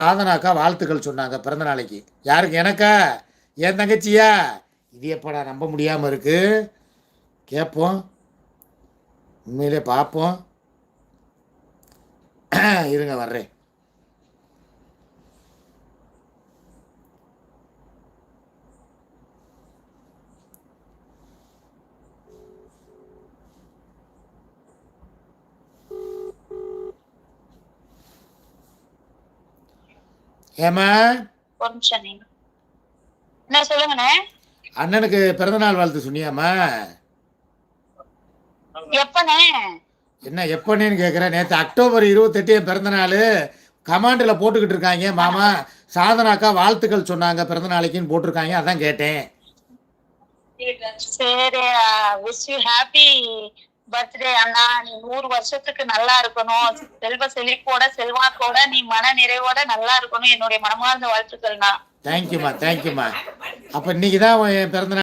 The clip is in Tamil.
சாதனாக்கா வாழ்த்துக்கள் சொன்னாங்க பிறந்த நாளைக்கு. யாருக்கு? எனக்கா? என் தங்கச்சியா? இது எப்படா நம்ப முடியாமல் இருக்கு. கேட்போம், உண்மையிலே பார்ப்போம். இருங்க வர்றேன். ஏமா ஒரு நிமிஷம் நீங்க என்ன சொல்லுங்கண்ணே. அண்ணனுக்கு பிறந்தநாள் வாழ்த்து சொன்னியாம்மா? எப்பண்ணே? என்ன எப்பன்னு கேட்குறேன். நேற்று அக்டோபர் 28 என் பிறந்தநாள். கமாண்டில் போட்டுக்கிட்டு இருக்காங்க, மாமா சாதனாக்கா வாழ்த்துக்கள் சொன்னாங்க பிறந்த நாளைக்குன்னு போட்டிருக்காங்க, அதான் கேட்டேன். சரி, விஷ் யூ ஹாப்பி பர்த்டே அண்ணா. நீ 100 வருஷத்துக்கு நல்லா இருக்கணும், செல்வ செழிப்போட செல்வாக்கோட நீ மன நிறைவோட நல்லா இருக்கணும். என்னுடைய மனமார்ந்த வாழ்த்துக்கள்ண்ணா. தேங்க்யூம்மா, தேங்க்யூம்மா. அப்போ இன்னைக்கு தான் என் பிறந்த